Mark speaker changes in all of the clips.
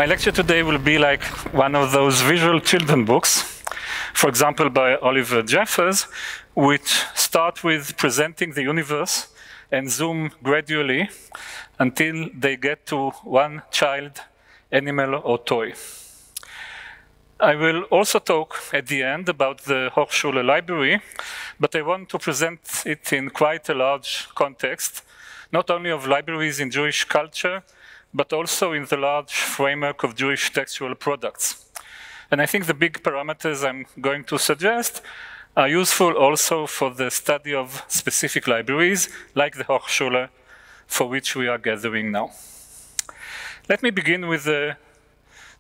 Speaker 1: My lecture today will be like one of those visual children books, for example, by Oliver Jeffers, which start with presenting the universe and zoom gradually until they get to one child, animal, or toy. I will also talk at the end about the Hochschule library, but I want to present it in quite a large context, not only of libraries in Jewish culture, but also in the large framework of Jewish textual products. And I think the big parameters I'm going to suggest are useful also for the study of specific libraries, like the Hochschule, for which we are gathering now. Let me begin with the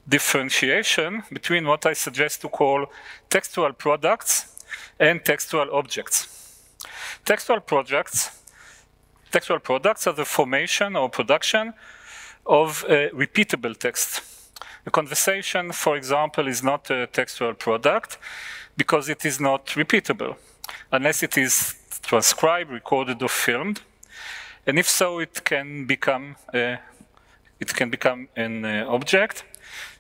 Speaker 1: differentiation between what I suggest to call textual products and textual objects. Textual products are the formation or production of a repeatable text. A conversation, for example, is not a textual product because it is not repeatable, unless it is transcribed, recorded, or filmed. And if so, it can become an object.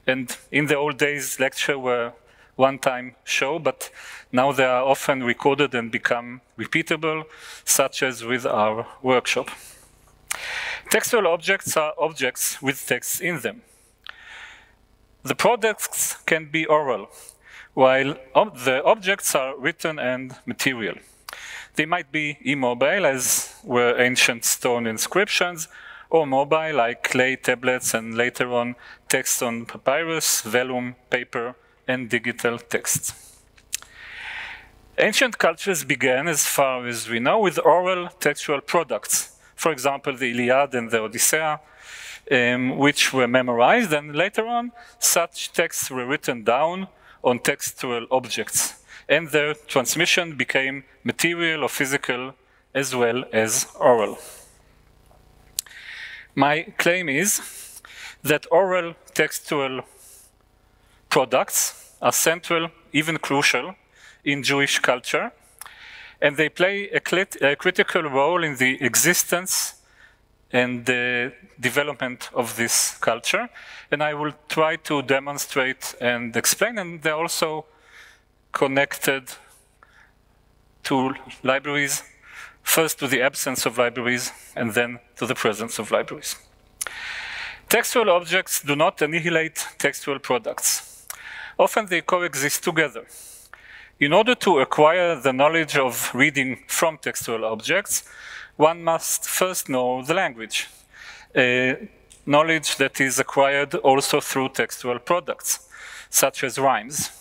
Speaker 1: And in the old days, lectures were one-time show, but now they are often recorded and become repeatable, such as with our workshop. Textual objects are objects with text in them. The products can be oral, while the objects are written and material. They might be immobile, as were ancient stone inscriptions, or mobile, like clay tablets and later on text on papyrus, vellum, paper, and digital text. Ancient cultures began, as far as we know, with oral textual products. For example, the Iliad and the Odyssey, which were memorized, and later on, such texts were written down on textual objects, and their transmission became material or physical as well as oral. My claim is that oral textual products are central, even crucial, in Jewish culture, and they play a critical role in the existence and the development of this culture. And I will try to demonstrate and explain, and they're also connected to libraries, first to the absence of libraries, and then to the presence of libraries. Textual objects do not annihilate textual products. Often they coexist together. In order to acquire the knowledge of reading from textual objects, one must first know the language, knowledge that is acquired also through textual products, such as rhymes.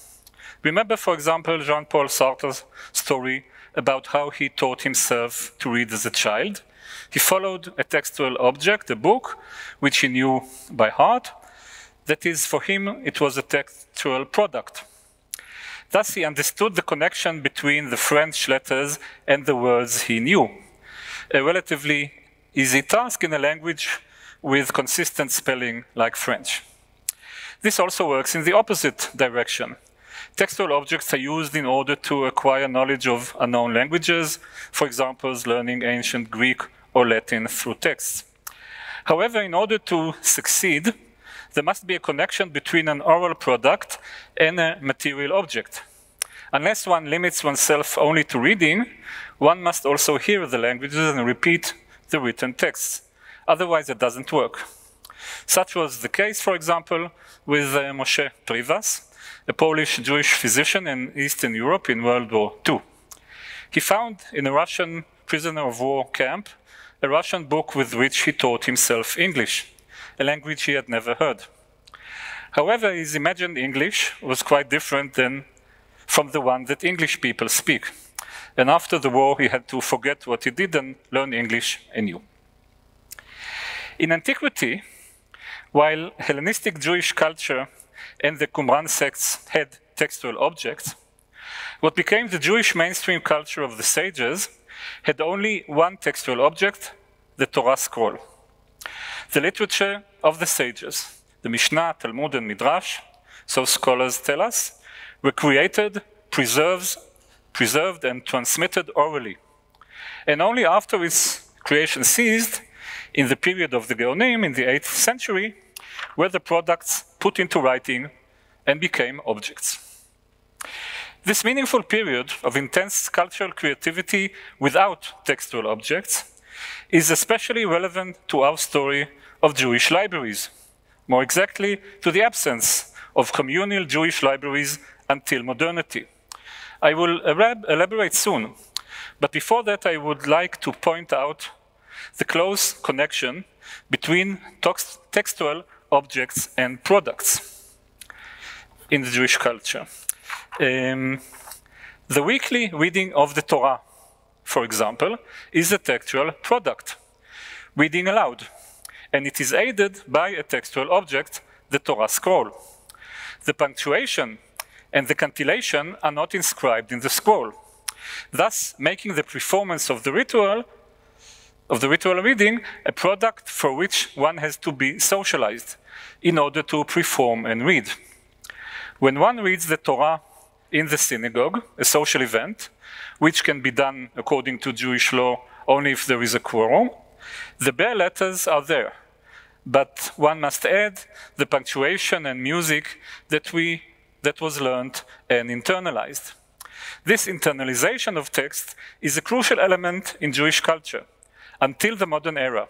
Speaker 1: Remember, for example, Jean-Paul Sartre's story about how he taught himself to read as a child. He followed a textual object, a book, which he knew by heart. That is, for him, it was a textual product. Thus, he understood the connection between the French letters and the words he knew. A relatively easy task in a language with consistent spelling like French. This also works in the opposite direction. Textual objects are used in order to acquire knowledge of unknown languages, for example, learning ancient Greek or Latin through texts. However, in order to succeed, there must be a connection between an oral product and a material object. Unless one limits oneself only to reading, one must also hear the languages and repeat the written texts. Otherwise, it doesn't work. Such was the case, for example, with Moshe Privas, a Polish Jewish physician in Eastern Europe in World War II. He found in a Russian prisoner of war camp a Russian book with which he taught himself English, a language he had never heard. However, his imagined English was quite different from the one that English people speak. And after the war, he had to forget what he did and learn English anew. In antiquity, while Hellenistic Jewish culture and the Qumran sects had textual objects, what became the Jewish mainstream culture of the sages had only one textual object, the Torah scroll. The literature of the sages, the Mishnah, Talmud, and Midrash, so scholars tell us, were created, preserved, and transmitted orally. And only after its creation ceased, in the period of the Gaonim, in the 8th century, were the products put into writing and became objects. This meaningful period of intense cultural creativity without textual objects is especially relevant to our story of Jewish libraries, more exactly to the absence of communal Jewish libraries until modernity. I will elaborate soon, but before that I would like to point out the close connection between textual objects and products in the Jewish culture. The weekly reading of the Torah, for example, is a textual product, reading aloud, and it is aided by a textual object, the Torah scroll. The punctuation and the cantillation are not inscribed in the scroll, thus making the performance of the ritual reading a product for which one has to be socialized in order to perform and read. When one reads the Torah in the synagogue, a social event, which can be done according to Jewish law only if there is a quorum, the bare letters are there, but one must add the punctuation and music that was learned and internalized. This internalization of text is a crucial element in Jewish culture until the modern era,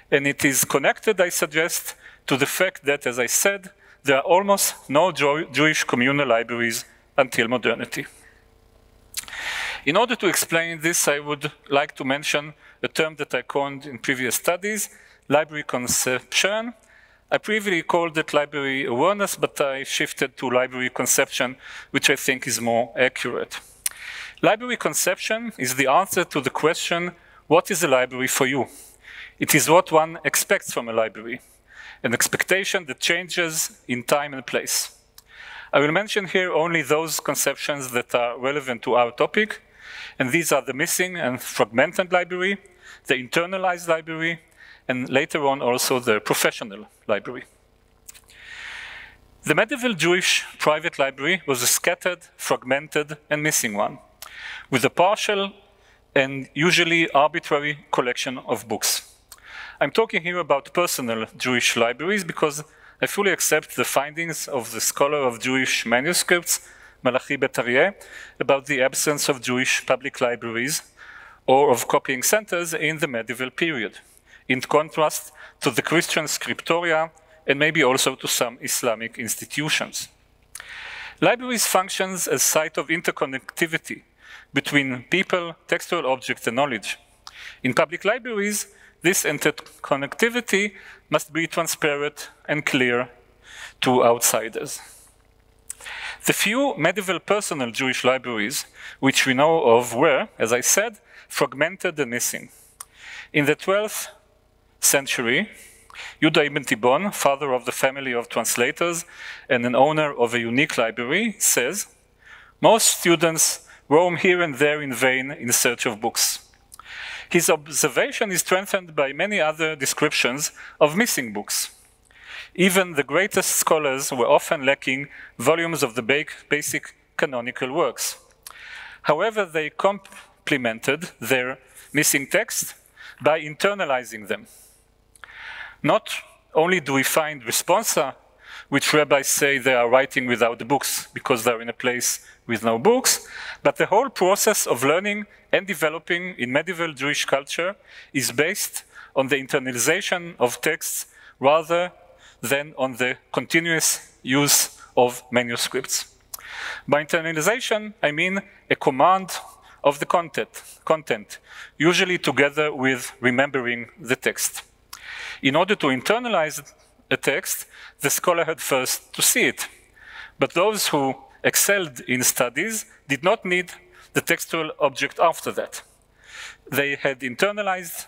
Speaker 1: and it is connected, I suggest, to the fact that, as I said, there are almost no Jewish communal libraries until modernity. In order to explain this, I would like to mention a term that I coined in previous studies, library conception. I previously called it library awareness, but I shifted to library conception, which I think is more accurate. Library conception is the answer to the question, what is a library for you? It is what one expects from a library, an expectation that changes in time and place. I will mention here only those conceptions that are relevant to our topic, and these are the missing and fragmented library, the internalized library, and later on also the professional library. The medieval Jewish private library was a scattered, fragmented, and missing one, with a partial and usually arbitrary collection of books. I'm talking here about personal Jewish libraries because I fully accept the findings of the scholar of Jewish manuscripts, Malachi Bet Aryeh, about the absence of Jewish public libraries or of copying centers in the medieval period, in contrast to the Christian scriptoria and maybe also to some Islamic institutions. Libraries function as a site of interconnectivity between people, textual objects, and knowledge. In public libraries, this interconnectivity must be transparent and clear to outsiders. The few medieval personal Jewish libraries which we know of were, as I said, fragmented and missing. In the 12th century, Yehuda ibn Tibon, father of the family of translators and an owner of a unique library, says, "Most students roam here and there in vain in search of books." His observation is strengthened by many other descriptions of missing books. Even the greatest scholars were often lacking volumes of the basic canonical works. However, they complemented their missing text by internalizing them. Not only do we find responsa, which rabbis say they are writing without the books because they're in a place with no books, but the whole process of learning and developing in medieval Jewish culture is based on the internalization of texts rather than on the continuous use of manuscripts. By internalization, I mean a command of the content, usually together with remembering the text. In order to internalize a text, the scholar had first to see it, but those who excelled in studies did not need the textual object after that. They had internalized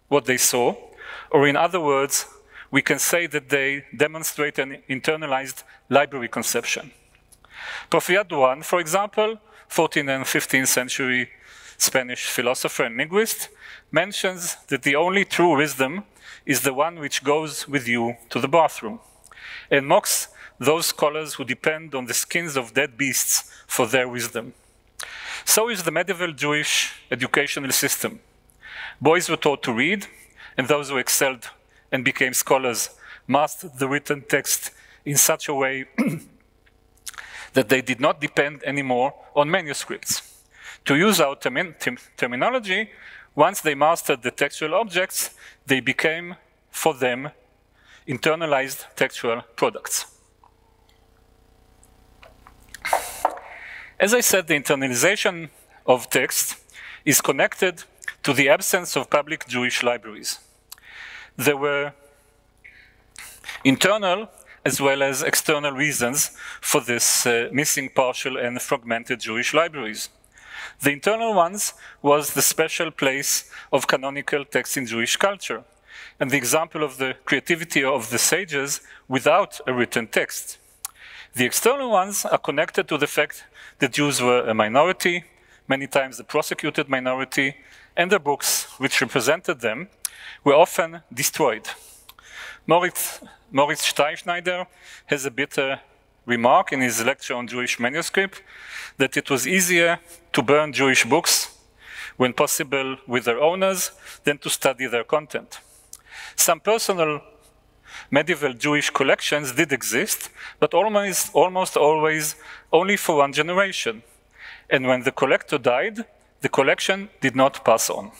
Speaker 1: what they saw, or in other words, we can say that they demonstrate an internalized library conception. Porfirio Duran, for example, 14th and 15th century Spanish philosopher and linguist, mentions that the only true wisdom is the one which goes with you to the bathroom, and mocks those scholars who depend on the skins of dead beasts for their wisdom. So is the medieval Jewish educational system. Boys were taught to read, and those who excelled and became scholars mastered the written text in such a way that they did not depend anymore on manuscripts. To use our terminology, once they mastered the textual objects, they became, for them, internalized textual products. As I said, the internalization of text is connected to the absence of public Jewish libraries. There were internal as well as external reasons for this missing partial and fragmented Jewish libraries. The internal ones was the special place of canonical texts in Jewish culture, and the example of the creativity of the sages without a written text. The external ones are connected to the fact that Jews were a minority, many times a prosecuted minority, and the books which represented them were often destroyed. Moritz Steinschneider has a bitter remark in his lecture on Jewish manuscript that it was easier to burn Jewish books when possible with their owners than to study their content. Some personal medieval Jewish collections did exist, but almost always only for one generation. And when the collector died, the collection did not pass on.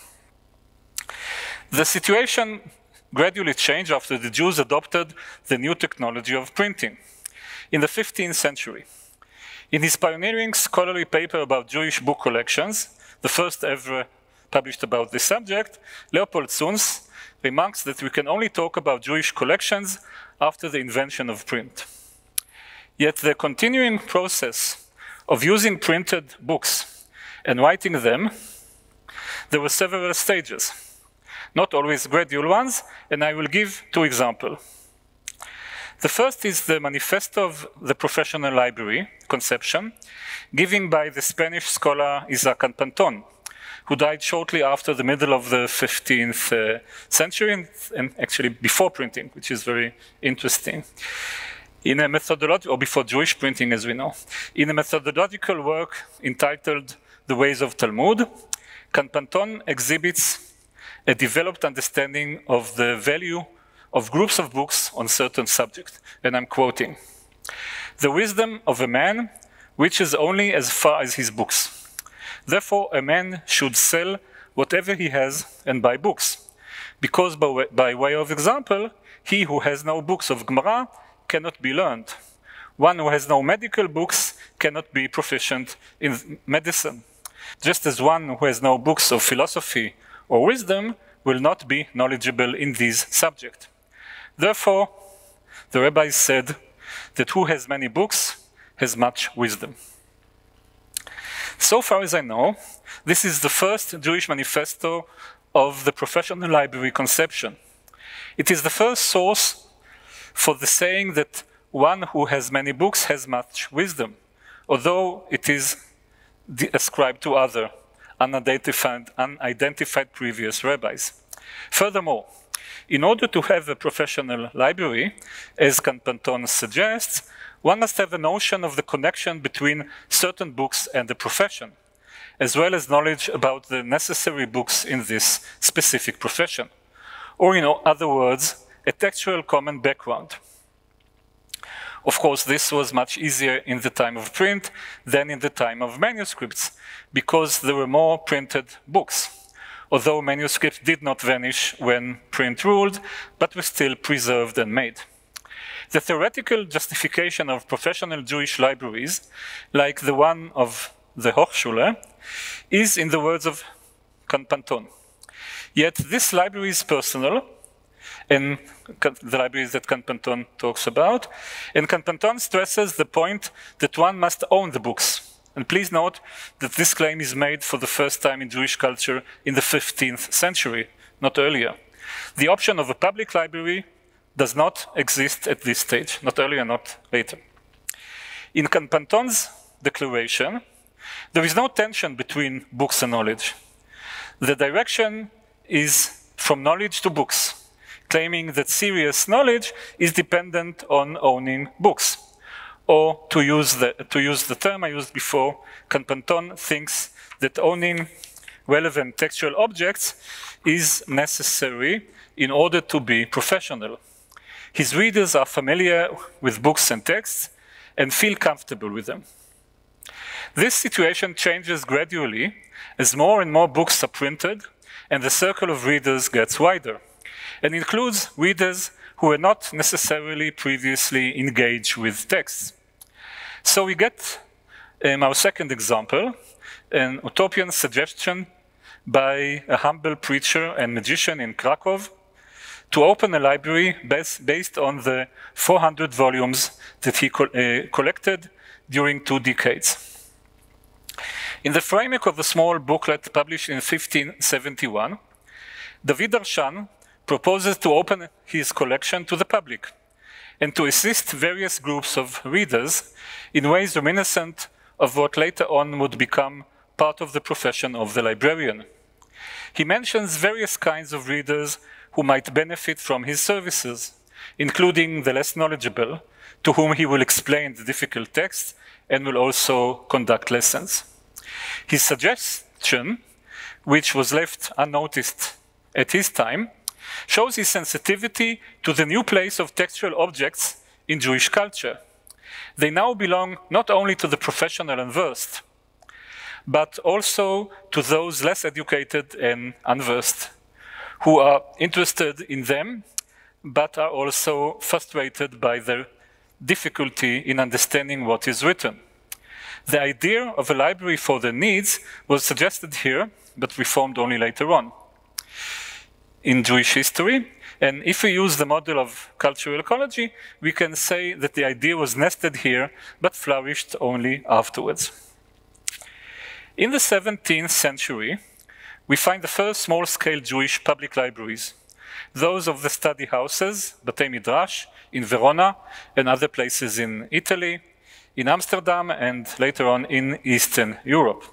Speaker 1: The situation gradually changed after the Jews adopted the new technology of printing. In the 15th century, in his pioneering scholarly paper about Jewish book collections, the first ever published about this subject, Leopold Zunz remarks that we can only talk about Jewish collections after the invention of print. Yet the continuing process of using printed books and writing them, there were several stages, not always gradual ones, and I will give two examples. The first is the Manifesto of the Professional Library conception, given by the Spanish scholar Isaac Panton, who died shortly after the middle of the 15th century, and actually before printing, which is very interesting. In a methodological, or before Jewish printing, as we know, in a methodological work entitled The Ways of Talmud, Panton exhibits a developed understanding of the value of groups of books on certain subjects, and I'm quoting, "The wisdom of a man reaches only as far as his books. Therefore, a man should sell whatever he has and buy books, because by way of example, he who has no books of Gemara cannot be learned. One who has no medical books cannot be proficient in medicine, just as one who has no books of philosophy or wisdom will not be knowledgeable in these subjects. Therefore, the rabbis said that who has many books has much wisdom." So far as I know, this is the first Jewish manifesto of the professional library conception. It is the first source for the saying that one who has many books has much wisdom, although it is ascribed to other unidentified previous rabbis. Furthermore, in order to have a professional library, as Panton suggests, one must have a notion of the connection between certain books and the profession, as well as knowledge about the necessary books in this specific profession, or in other words, a textual common background. Of course, this was much easier in the time of print than in the time of manuscripts, because there were more printed books, although manuscripts did not vanish when print ruled, but were still preserved and made. The theoretical justification of professional Jewish libraries, like the one of the Hochschule, is in the words of Panton. Yet this library is personal, and the libraries that Panton talks about, and Panton stresses the point that one must own the books. And please note that this claim is made for the first time in Jewish culture in the 15th century, not earlier. The option of a public library does not exist at this stage, not earlier, not later. In Panton's declaration, there is no tension between books and knowledge. The direction is from knowledge to books, claiming that serious knowledge is dependent on owning books. Or to use the term I used before, Panton thinks that owning relevant textual objects is necessary in order to be professional. His readers are familiar with books and texts and feel comfortable with them. This situation changes gradually as more and more books are printed and the circle of readers gets wider, and includes readers who were not necessarily previously engaged with texts. So we get our second example, an utopian suggestion by a humble preacher and magician in Krakow to open a library based on the 400 volumes that he collected during 2 decades. In the framework of a small booklet published in 1571, David Darshan proposes to open his collection to the public and to assist various groups of readers in ways reminiscent of what later on would become part of the profession of the librarian. He mentions various kinds of readers who might benefit from his services, including the less knowledgeable, to whom he will explain the difficult texts and will also conduct lessons. His suggestion, which was left unnoticed at his time, shows his sensitivity to the new place of textual objects in Jewish culture. They now belong not only to the professional and versed, but also to those less educated and unversed, who are interested in them, but are also frustrated by their difficulty in understanding what is written. The idea of a library for their needs was suggested here, but reformed only later on in Jewish history. And if we use the model of cultural ecology, we can say that the idea was nested here, but flourished only afterwards. In the 17th century, we find the first small-scale Jewish public libraries, those of the study houses, Batei Midrash, in Verona and other places in Italy, in Amsterdam, and later on in Eastern Europe.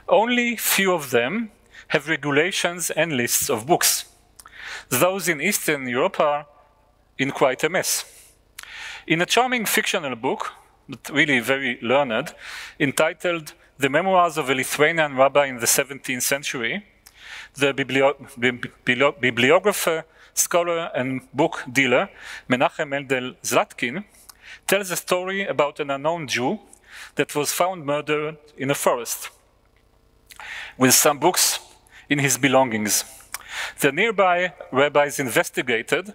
Speaker 1: Only few of them have regulations and lists of books. Those in Eastern Europe are in quite a mess. In a charming fictional book, but really very learned, entitled The Memoirs of a Lithuanian Rabbi in the 17th Century, the bibliographer, scholar, and book dealer Menachem Mendel Zlatkin tells a story about an unknown Jew that was found murdered in a forest with some books in his belongings. The nearby rabbis investigated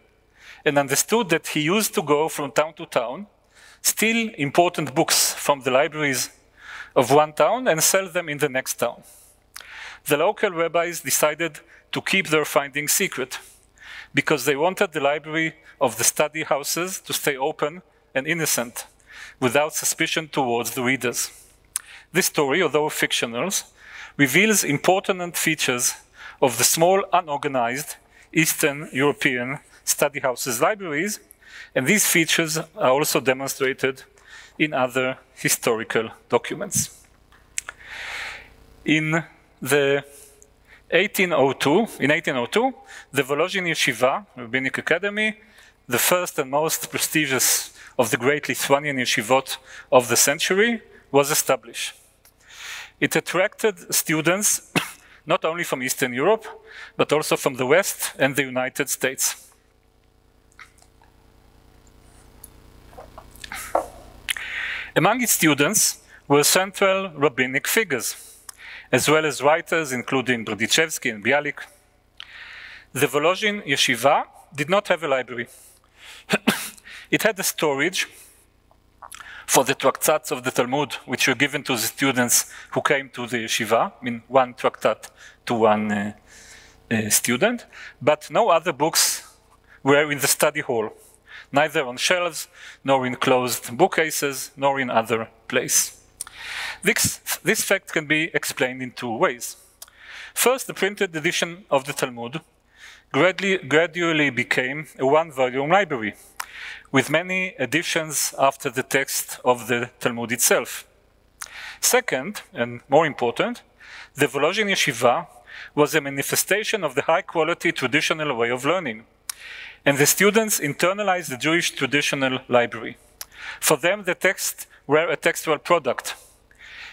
Speaker 1: and understood that he used to go from town to town, steal important books from the libraries of one town and sell them in the next town. The local rabbis decided to keep their findings secret because they wanted the library of the study houses to stay open and innocent, without suspicion towards the readers. This story, although fictional, reveals important features of the small, unorganized Eastern European study houses libraries, and these features are also demonstrated in other historical documents. In 1802, the Volozhin Yeshiva, Rabbinic Academy, the first and most prestigious of the great Lithuanian yeshivot of the century, was established. It attracted students not only from Eastern Europe, but also from the West and the United States. Among its students were central rabbinic figures, as well as writers including Berdichevsky and Bialik. The Volozhin Yeshiva did not have a library. It had a storage for the tractats of the Talmud, which were given to the students who came to the yeshiva, I mean one tractat to one student, but no other books were in the study hall, neither on shelves, nor in closed bookcases, nor in other places. This fact can be explained in 2 ways. First, the printed edition of the Talmud gradually became a 1-volume library, with many additions after the text of the Talmud itself. Second, and more important, the Volozhin Yeshiva was a manifestation of the high-quality traditional way of learning, and the students internalized the Jewish traditional library. For them, the texts were a textual product.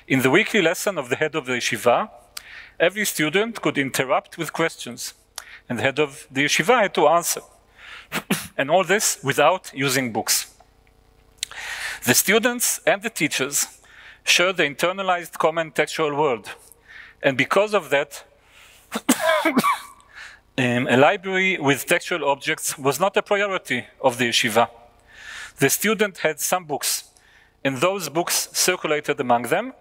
Speaker 1: In the weekly lesson of the head of the yeshiva, every student could interrupt with questions, and the head of the yeshiva had to answer. And all this without using books. The students and the teachers share the internalized common textual world. And because of that, a library with textual objects was not a priority of the yeshiva. The student had some books, and those books circulated among them,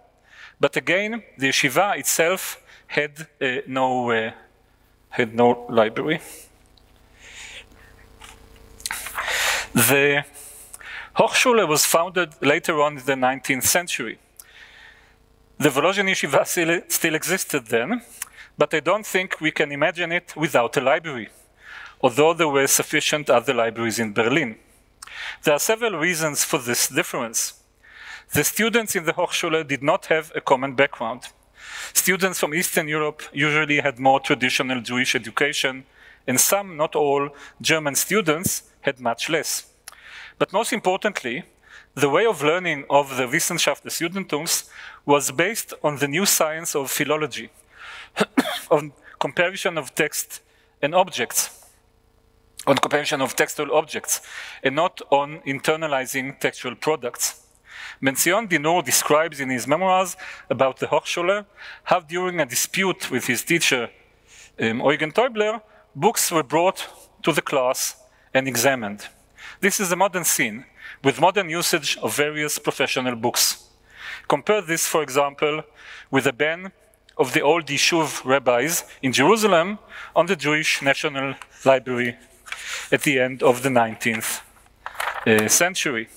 Speaker 1: but again, the yeshiva itself had no library. The Hochschule was founded later on in the 19th century. The Volozhin yeshiva still existed then, but I don't think we can imagine it without a library, although there were sufficient other libraries in Berlin. There are several reasons for this difference. The students in the Hochschule did not have a common background. Students from Eastern Europe usually had more traditional Jewish education, and some, not all, German students had much less. But most importantly, the way of learning of the Wissen, schaft, Judentums was based on the new science of philology, on comparison of text and objects, on comparison of textual objects, and not on internalizing textual products. Menzion Dinur describes in his memoirs about the Hochschule how during a dispute with his teacher, Eugen Täubler, books were brought to the class and examined. This is a modern scene with modern usage of various professional books. Compare this, for example, with a ban of the old Yishuv rabbis in Jerusalem on the Jewish National Library at the end of the 19th century.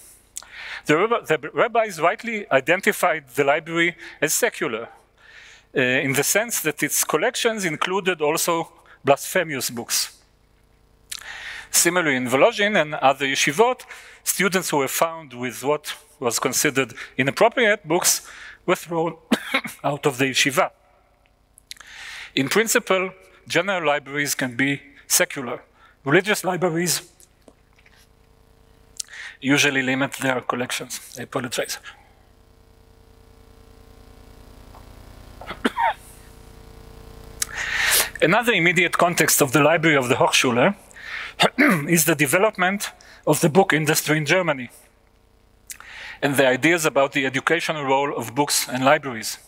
Speaker 1: The rabbis rightly identified the library as secular, in the sense that its collections included also blasphemous books. Similarly, in Volozhin and other yeshivot, students who were found with what was considered inappropriate books were thrown out of the yeshiva. In principle, general libraries can be secular. Religious libraries usually limit their collections. I apologize. Another immediate context of the library of the Hochschule is the development of the book industry in Germany and the ideas about the educational role of books and libraries.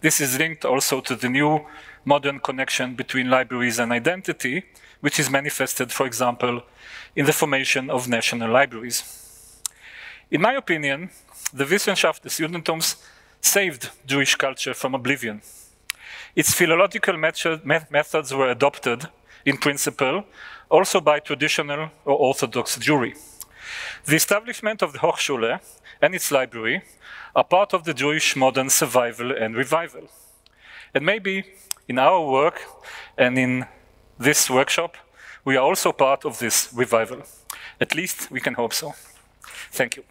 Speaker 1: This is linked also to the new modern connection between libraries and identity, which is manifested, for example, in the formation of national libraries. In my opinion, the Wissen, schaft, Judentums saved Jewish culture from oblivion. Its philological methods were adopted, in principle, also by traditional or Orthodox Jewry. The establishment of the Hochschule and its library are part of the Jewish modern survival and revival. And maybe in our work and in this workshop, we are also part of this revival. At least we can hope so. Thank you.